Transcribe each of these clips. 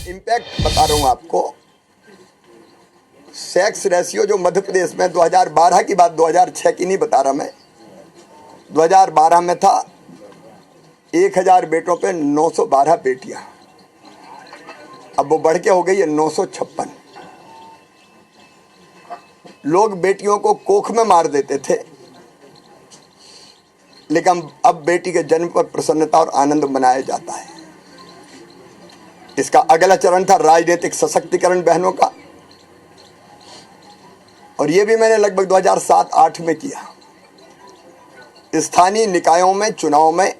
Impact बता रहा हूँ आपको। सेक्स रेशियो जो मध्य प्रदेश में 2012 की बात, 2006 की नहीं बता रहा मैं, 2012 में था 1000 बेटों पे 912 बेटियां, अब वो बढ़ के हो गई है 956। लोग बेटियों को कोख में मार देते थे, लेकिन अब बेटी के जन्म पर प्रसन्नता और आनंद मनाया जाता है। इसका अगला चरण था राजनीतिक सशक्तिकरण बहनों का, और ये भी मैंने लगभग 2007-8 में किया। स्थानीय निकायों में चुनाव में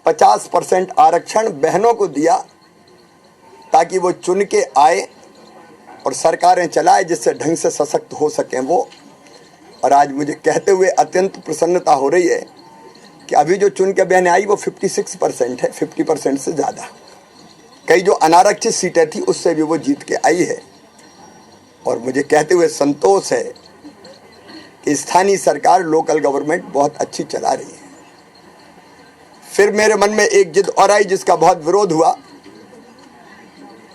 50% आरक्षण बहनों को दिया ताकि वो चुन के आए और सरकारें चलाए, जिससे ढंग से सशक्त हो सकें वो। और आज मुझे कहते हुए अत्यंत प्रसन्नता हो रही है कि अभी जो चुन के बहनें आई वो 56% है, 50% से ज़्यादा। कई जो अनारक्षित सीटें थी उससे भी वो जीत के आई है। और मुझे कहते हुए संतोष है कि स्थानीय सरकार, लोकल गवर्नमेंट बहुत अच्छी चला रही है। फिर मेरे मन में एक जिद और आई जिसका बहुत विरोध हुआ।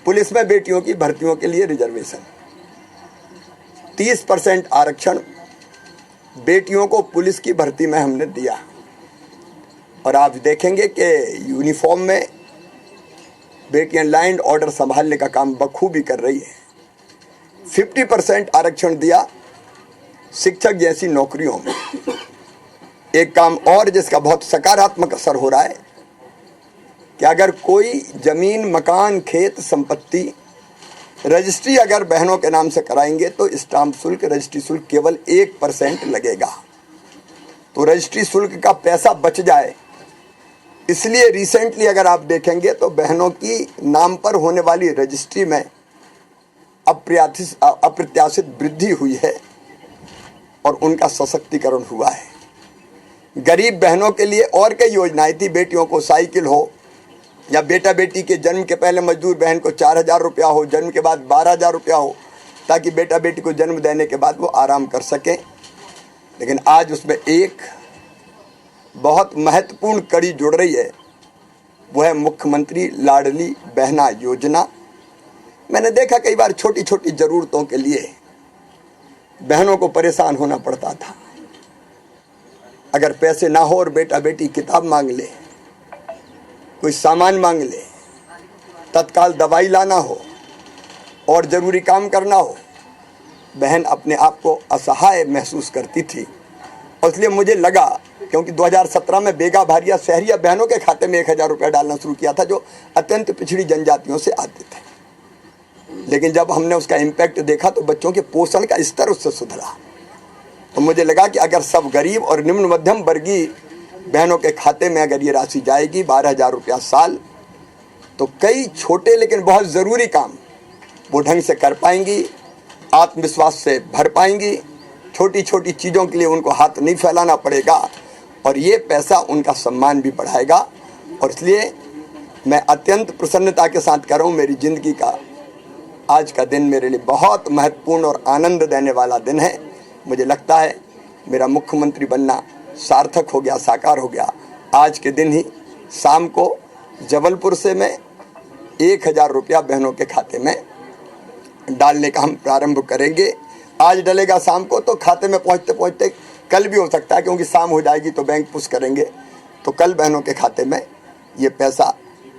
पुलिस में बेटियों की भर्तियों के लिए रिजर्वेशन, 30% आरक्षण बेटियों को पुलिस की भर्ती में हमने दिया। और आप देखेंगे कि यूनिफॉर्म में बेटियां लाइन ऑर्डर संभालने का काम बखूबी कर रही है। 50% आरक्षण दिया शिक्षक जैसी नौकरियों में। एक काम और जिसका बहुत सकारात्मक असर हो रहा है कि अगर कोई जमीन, मकान, खेत, संपत्ति रजिस्ट्री अगर बहनों के नाम से कराएंगे तो स्टाम्प शुल्क, रजिस्ट्री शुल्क केवल 1% लगेगा। तो रजिस्ट्री शुल्क का पैसा बच जाए, इसलिए रिसेंटली अगर आप देखेंगे तो बहनों की नाम पर होने वाली रजिस्ट्री में अप्रत्याशित वृद्धि हुई है और उनका सशक्तिकरण हुआ है। गरीब बहनों के लिए और कई योजनाएं थी, बेटियों को साइकिल हो, या बेटा बेटी के जन्म के पहले मजदूर बहन को 4000 रुपया हो, जन्म के बाद 12000 रुपया हो, ताकि बेटा बेटी को जन्म देने के बाद वो आराम कर सकें। लेकिन आज उसमें एक बहुत महत्वपूर्ण कड़ी जुड़ रही है, वो है मुख्यमंत्री लाडली बहना योजना। मैंने देखा कई बार छोटी छोटी ज़रूरतों के लिए बहनों को परेशान होना पड़ता था। अगर पैसे ना हो और बेटा बेटी किताब मांग ले, कोई सामान मांग ले, तत्काल दवाई लाना हो और ज़रूरी काम करना हो, बहन अपने आप को असहाय महसूस करती थी। और इसलिए मुझे लगा, क्योंकि 2017 में बेगा भारिया शहरिया बहनों के खाते में 1000 रुपया डालना शुरू किया था, जो अत्यंत पिछड़ी जनजातियों से आते थे। लेकिन जब हमने उसका इम्पैक्ट देखा तो बच्चों के पोषण का स्तर उससे सुधरा। तो मुझे लगा कि अगर सब गरीब और निम्न मध्यम वर्गीय बहनों के खाते में अगर ये राशि जाएगी 12000 रुपया साल, तो कई छोटे लेकिन बहुत ज़रूरी काम वो ढंग से कर पाएंगी, आत्मविश्वास से भर पाएंगी। छोटी छोटी चीज़ों के लिए उनको हाथ नहीं फैलाना पड़ेगा और ये पैसा उनका सम्मान भी बढ़ाएगा। और इसलिए मैं अत्यंत प्रसन्नता के साथ कह रहा हूँ, मेरी ज़िंदगी का आज का दिन मेरे लिए बहुत महत्वपूर्ण और आनंद देने वाला दिन है। मुझे लगता है मेरा मुख्यमंत्री बनना सार्थक हो गया, साकार हो गया। आज के दिन ही शाम को जबलपुर से मैं 1000 रुपया बहनों के खाते में डालने का हम प्रारंभ करेंगे। आज डलेगा शाम को, तो खाते में पहुंचते पहुंचते कल भी हो सकता है, क्योंकि शाम हो जाएगी तो बैंक पुश करेंगे, तो कल बहनों के खाते में ये पैसा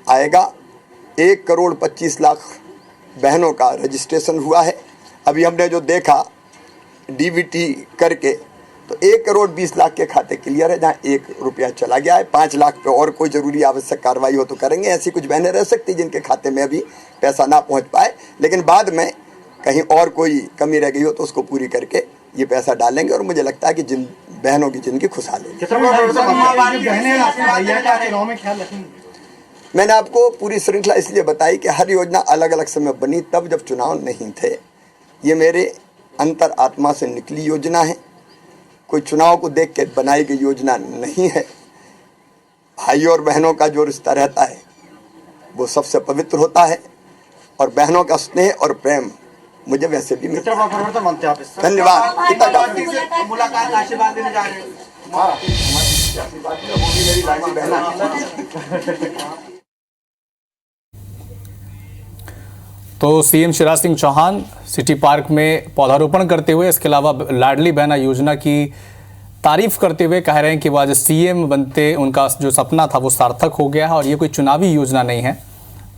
आएगा। 1,25,00,000 बहनों का रजिस्ट्रेशन हुआ है। अभी हमने जो देखा डीबीटी करके, तो 1,20,00,000 के खाते क्लियर है, जहाँ 1 रुपया चला गया है। 5 लाख पे और कोई ज़रूरी आवश्यक कार्रवाई हो तो करेंगे। ऐसी कुछ बहनें रह सकती जिनके खाते में अभी पैसा ना पहुँच पाए, लेकिन बाद में कहीं और कोई कमी रह गई हो तो उसको पूरी करके ये पैसा डालेंगे। और मुझे लगता है कि जिन बहनों की जिंदगी खुशहाल होगी। मैंने आपको पूरी श्रृंखला इसलिए बताई कि हर योजना अलग अलग समय बनी, तब जब चुनाव नहीं थे। ये मेरे अंतर आत्मा से निकली योजना है, कोई चुनाव को देख के बनाई गई योजना नहीं है। भाई और बहनों का जो रिश्ता रहता है वो सबसे पवित्र होता है, और बहनों का स्नेह और प्रेम मुझे वैसे भी मिलता है। धन्यवाद। मुलाकात आशीर्वाद देने जा रहे हैं। तो CM Shivraj Singh Chouhan city park में पौधारोपण करते हुए, इसके अलावा लाडली बहना योजना की तारीफ करते हुए कह रहे हैं कि वो आज सीएम बनते उनका जो सपना था वो सार्थक हो गया है और ये कोई चुनावी योजना नहीं है।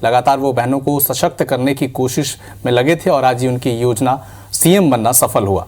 लगातार वो बहनों को सशक्त करने की कोशिश में लगे थे और आज ये उनकी योजना सीएम बनना सफल हुआ।